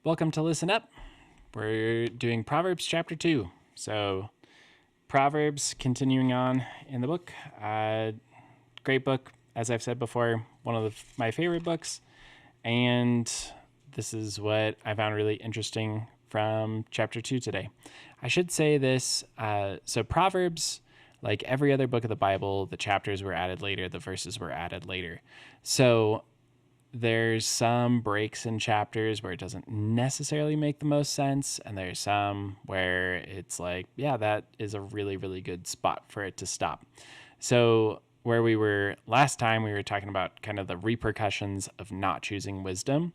Welcome to Listen Up. We're doing Proverbs chapter 2. So, Proverbs continuing on in the book. Great book, as I've said before, one of my favorite books. And this is what I found really interesting from chapter 2 today. I should say this. So, Proverbs, like every other book of the Bible, the chapters were added later, the verses were added later. So, there's some breaks in chapters where it doesn't necessarily make the most sense, and there's some where it's like, yeah, that is a really, really good spot for it to stop. So where we were last time, we were talking about kind of the repercussions of not choosing wisdom.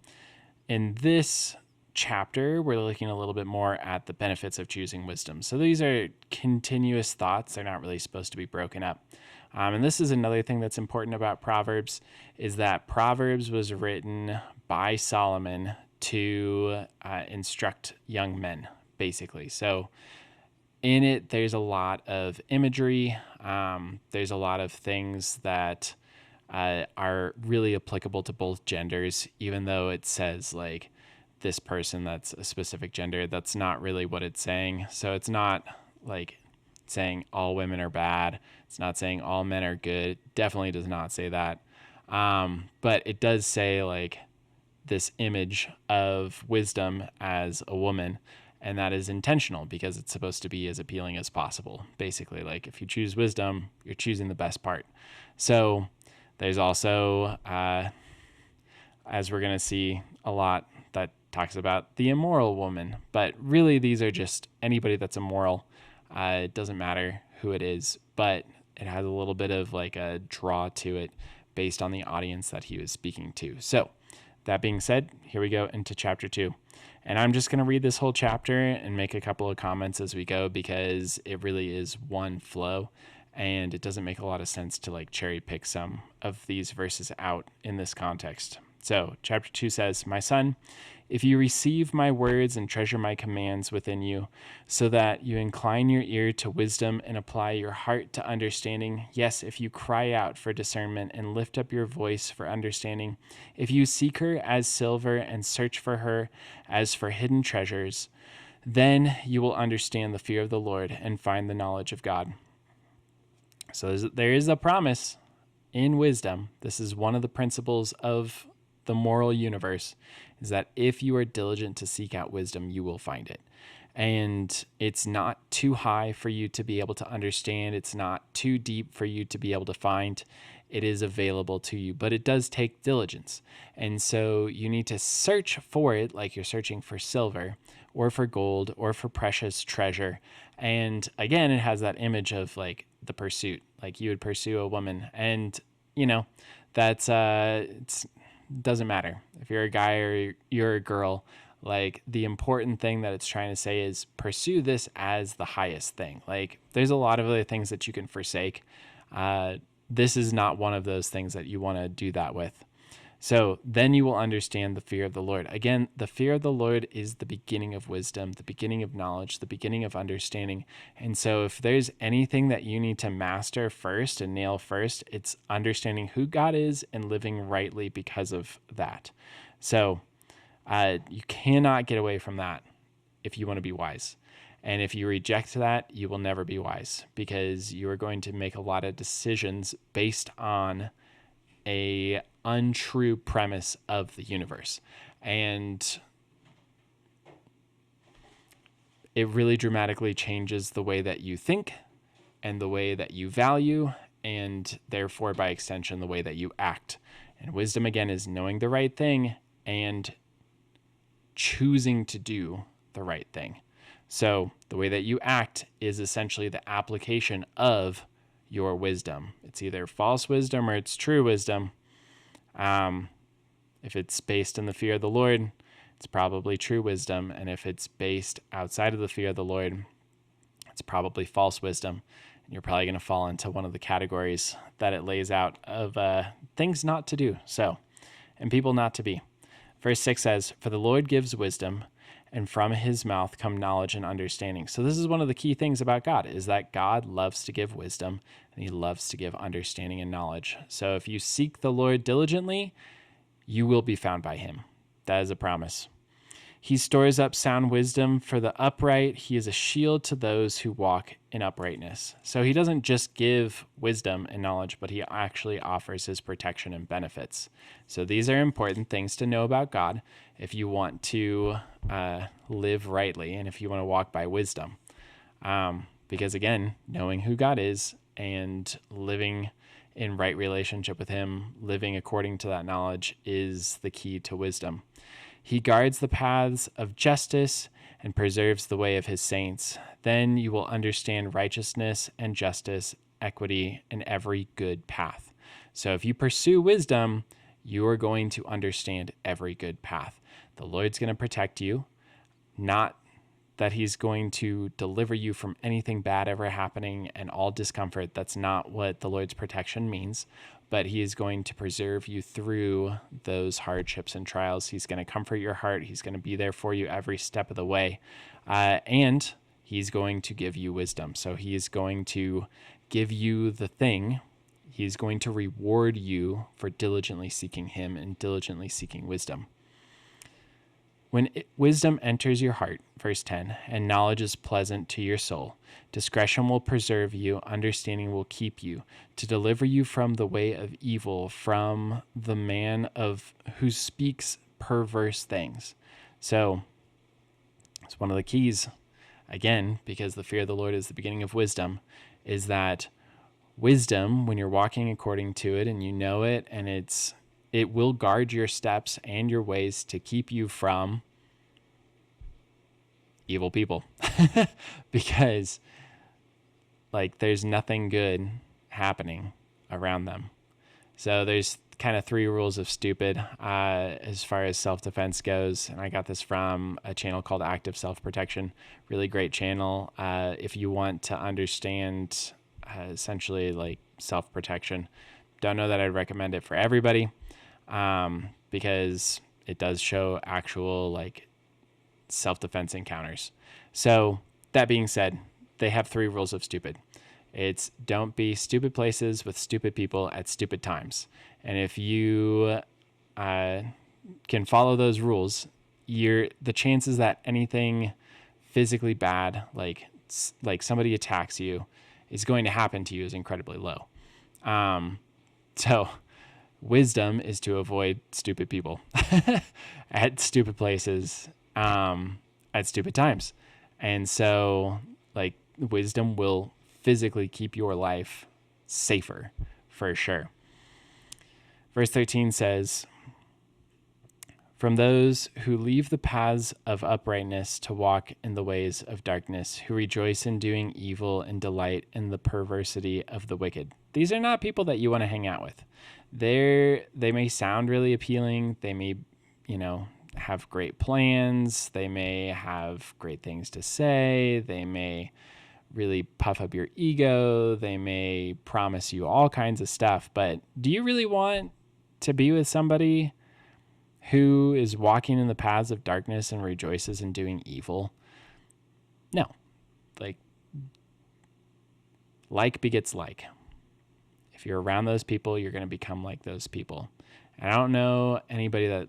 In this chapter, we're looking a little bit more at the benefits of choosing wisdom. So these are continuous thoughts. They're not really supposed to be broken up. And this is another thing that's important about Proverbs is that Proverbs was written by Solomon to instruct young men, basically. So in it, there's a lot of imagery. There's a lot of things that are really applicable to both genders, even though it says like this person that's a specific gender. That's not really what it's saying. So it's not like saying all women are bad. It's not saying all men are good. It definitely does not say that. But it does say like this image of wisdom as a woman, and that is intentional because it's supposed to be as appealing as possible. Basically, like if you choose wisdom, you're choosing the best part. So there's also, as we're going to see a lot, that talks about the immoral woman. But really, these are just anybody that's immoral. It doesn't matter who it is, but it has a little bit of like a draw to it based on the audience that he was speaking to. So that being said, here we go into chapter 2. And I'm just going to read this whole chapter and make a couple of comments as we go because it really is one flow and it doesn't make a lot of sense to like cherry pick some of these verses out in this context. So, chapter 2 says, "My son, if you receive my words and treasure my commands within you, so that you incline your ear to wisdom and apply your heart to understanding, yes, if you cry out for discernment and lift up your voice for understanding, if you seek her as silver and search for her as for hidden treasures, then you will understand the fear of the Lord and find the knowledge of God." So there is a promise in wisdom. This is one of the principles of the moral universe, is that if you are diligent to seek out wisdom, you will find it. And it's not too high for you to be able to understand. It's not too deep for you to be able to find. It is available to you, but it does take diligence. And so you need to search for it like you're searching for silver or for gold or for precious treasure. And again, it has that image of like the pursuit, like you would pursue a woman. And, you know, that's, it's, doesn't matter if you're a guy or you're a girl. Like the important thing that it's trying to say is pursue this as the highest thing. Like there's a lot of other things that you can forsake. This is not one of those things that you want to do that with. So then you will understand the fear of the Lord. Again, the fear of the Lord is the beginning of wisdom, the beginning of knowledge, the beginning of understanding. And so if there's anything that you need to master first and nail first, it's understanding who God is and living rightly because of that. So you cannot get away from that if you want to be wise. And if you reject that, you will never be wise because you are going to make a lot of decisions based on a untrue premise of the universe. And it really dramatically changes the way that you think and the way that you value, and therefore, by extension, the way that you act. And wisdom, again, is knowing the right thing and choosing to do the right thing. So the way that you act is essentially the application of your wisdom. It's either false wisdom or it's true wisdom. If it's based in the fear of the Lord, it's probably true wisdom. And if it's based outside of the fear of the Lord, it's probably false wisdom. And you're probably going to fall into one of the categories that it lays out of things not to do. So, and people not to be. Verse 6 says, "For the Lord gives wisdom, and from his mouth come knowledge and understanding." So this is one of the key things about God, is that God loves to give wisdom and he loves to give understanding and knowledge. So if you seek the Lord diligently, you will be found by him. That is a promise. He stores up sound wisdom for the upright. He is a shield to those who walk in uprightness. So he doesn't just give wisdom and knowledge, but he actually offers his protection and benefits. So these are important things to know about God if you want to live rightly and if you want to walk by wisdom. Because again, knowing who God is and living in right relationship with him, living according to that knowledge is the key to wisdom. He guards the paths of justice and preserves the way of his saints. Then you will understand righteousness and justice, equity, and every good path. So if you pursue wisdom, you are going to understand every good path. The Lord's going to protect you, not that he's going to deliver you from anything bad ever happening and all discomfort. That's not what the Lord's protection means, but he is going to preserve you through those hardships and trials. He's going to comfort your heart. He's going to be there for you every step of the way. And he's going to give you wisdom. So he is going to give you the thing. He's going to reward you for diligently seeking him and diligently seeking wisdom. When wisdom enters your heart, verse 10, and knowledge is pleasant to your soul, discretion will preserve you, understanding will keep you, to deliver you from the way of evil, from the man of who speaks perverse things. So it's one of the keys, again, because the fear of the Lord is the beginning of wisdom, is that wisdom, when you're walking according to it and you know it, and it will guard your steps and your ways to keep you from evil people. Because there's nothing good happening around them. So there's kind of 3 rules of stupid as far as self-defense goes. And I got this from a channel called Active Self-Protection. Really great channel. If you want to understand essentially self-protection. Don't know that I'd recommend it for everybody. Because it does show actual self-defense encounters. So that being said, they have 3 rules of stupid. It's don't be stupid places with stupid people at stupid times. And if you can follow those rules, the chances that anything physically bad, like somebody attacks you, is going to happen to you is incredibly low. So wisdom is to avoid stupid people at stupid places, at stupid times. And so wisdom will physically keep your life safer for sure. Verse 13 says, from those who leave the paths of uprightness to walk in the ways of darkness, who rejoice in doing evil and delight in the perversity of the wicked. These are not people that you want to hang out with. They may sound really appealing. They may, have great plans. They may have great things to say. They may really puff up your ego. They may promise you all kinds of stuff. But do you really want to be with somebody who is walking in the paths of darkness and rejoices in doing evil? No. Like begets like. If you're around those people, you're going to become like those people. And I don't know anybody that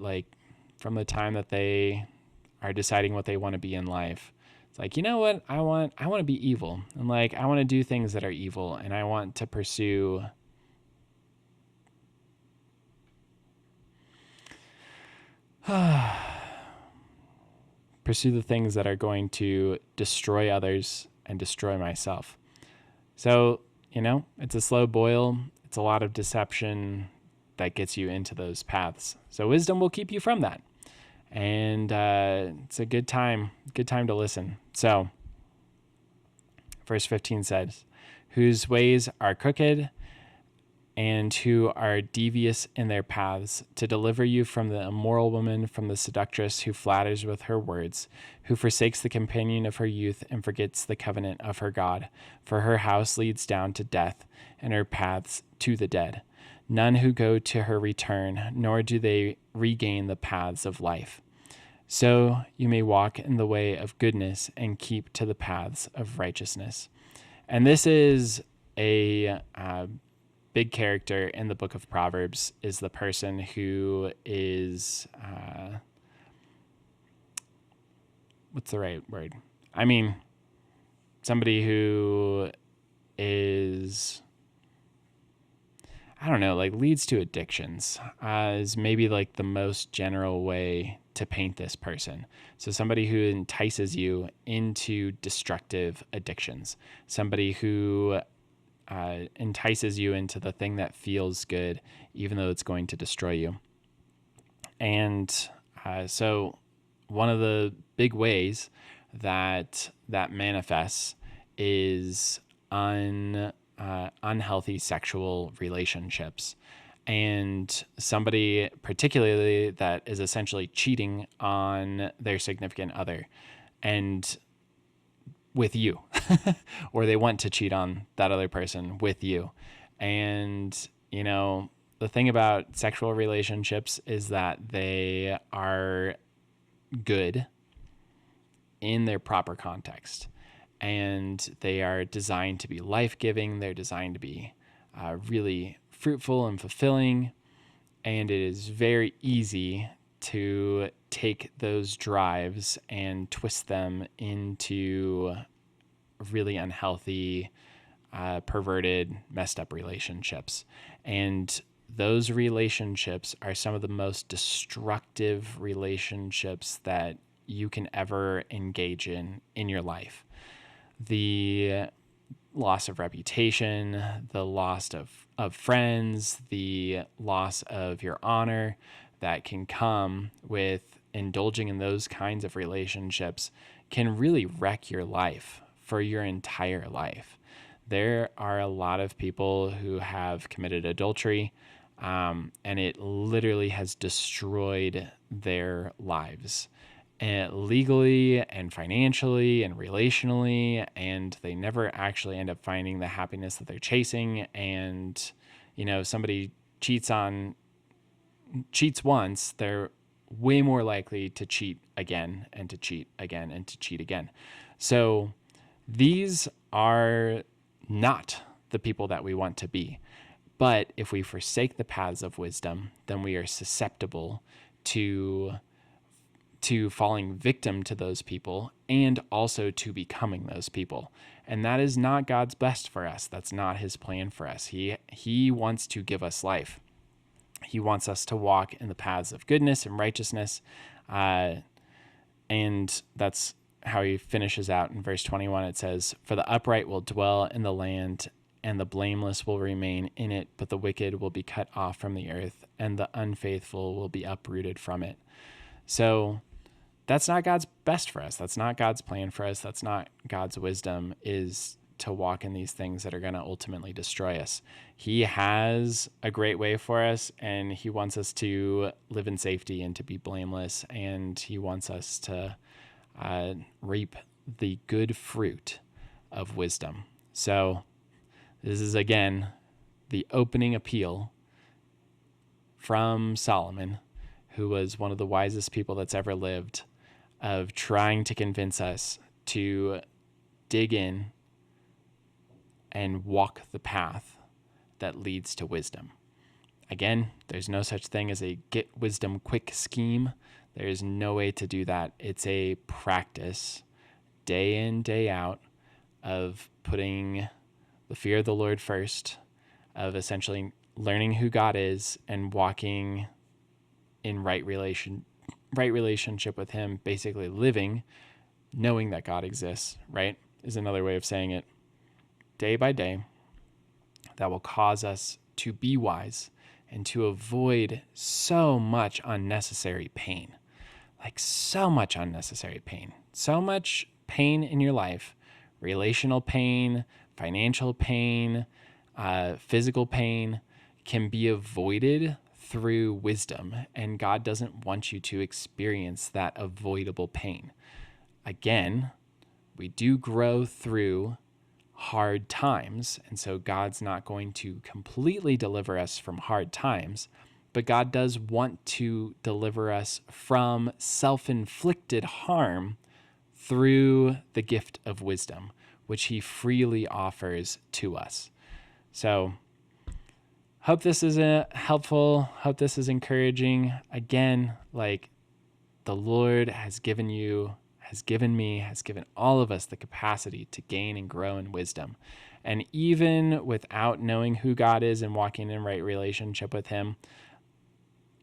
from the time that they are deciding what they want to be in life, it's you know what? I want to be evil. And I want to do things that are evil, and I want to pursue the things that are going to destroy others and destroy myself. So, it's a slow boil. It's a lot of deception that gets you into those paths. So wisdom will keep you from that. And it's a good time to listen. So verse 15 says, whose ways are crooked and who are devious in their paths, to deliver you from the immoral woman, from the seductress who flatters with her words, who forsakes the companion of her youth and forgets the covenant of her God. For her house leads down to death, and her paths to the dead. None who go to her return, nor do they regain the paths of life. So you may walk in the way of goodness and keep to the paths of righteousness. And this is a big character in the book of Proverbs, is the person who is what's the right word? I mean, somebody who is, I don't know, like leads to addictions is maybe like the most general way to paint this person. So somebody who entices you into destructive addictions, somebody who entices you into the thing that feels good, even though it's going to destroy you. And so one of the big ways that manifests is unhealthy sexual relationships. And somebody particularly that is essentially cheating on their significant other and with you, or they want to cheat on that other person with you. And, you know, the thing about sexual relationships is that they are good in their proper context, and they are designed to be life-giving. They're designed to be really fruitful and fulfilling, and it is very easy to take those drives and twist them into really unhealthy, perverted, messed up relationships. And those relationships are some of the most destructive relationships that you can ever engage in your life. The loss of reputation, the loss of friends, the loss of your honor that can come with indulging in those kinds of relationships can really wreck your life for your entire life. There are a lot of people who have committed adultery, and it literally has destroyed their lives, and legally and financially and relationally, and they never actually end up finding the happiness that they're chasing. And, you know, somebody cheats once, they're way more likely to cheat again and to cheat again and to cheat again. So these are not the people that we want to be. But if we forsake the paths of wisdom, then we are susceptible to falling victim to those people and also to becoming those people. And that is not God's best for us. That's not his plan for us. He wants to give us life. He wants us to walk in the paths of goodness and righteousness. And that's how he finishes out in verse 21. It says, "For the upright will dwell in the land, and the blameless will remain in it, but the wicked will be cut off from the earth, and the unfaithful will be uprooted from it." So that's not God's best for us. That's not God's plan for us. That's not God's wisdom, is to walk in these things that are going to ultimately destroy us. He has a great way for us, and he wants us to live in safety and to be blameless, and he wants us to reap the good fruit of wisdom. So this is, again, the opening appeal from Solomon, who was one of the wisest people that's ever lived, of trying to convince us to dig in and walk the path that leads to wisdom. Again, there's no such thing as a get wisdom quick scheme. There is no way to do that. It's a practice, day in, day out, of putting the fear of the Lord first, of essentially learning who God is and walking in right relationship with him, basically living, knowing that God exists, right? Is another way of saying it. Day by day, that will cause us to be wise and to avoid so much unnecessary pain. Like so much unnecessary pain. So much pain in your life. Relational pain, financial pain, physical pain can be avoided through wisdom. And God doesn't want you to experience that avoidable pain. Again, we do grow through hard times. And so God's not going to completely deliver us from hard times, but God does want to deliver us from self-inflicted harm through the gift of wisdom, which he freely offers to us. So hope this is helpful. Hope this is encouraging. Again, like, the Lord has given you has given me, has given all of us the capacity to gain and grow in wisdom. And even without knowing who God is and walking in right relationship with him,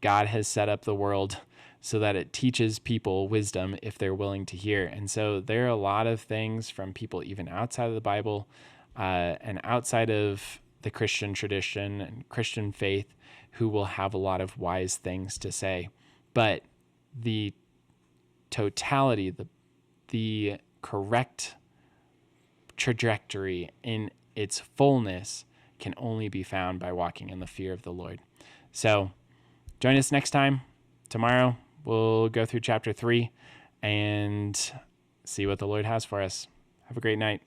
God has set up the world so that it teaches people wisdom if they're willing to hear. And so there are a lot of things from people even outside of the Bible and outside of the Christian tradition and Christian faith who will have a lot of wise things to say. But the totality, the correct trajectory in its fullness can only be found by walking in the fear of the Lord. So join us next time. Tomorrow, we'll go through chapter 3 and see what the Lord has for us. Have a great night.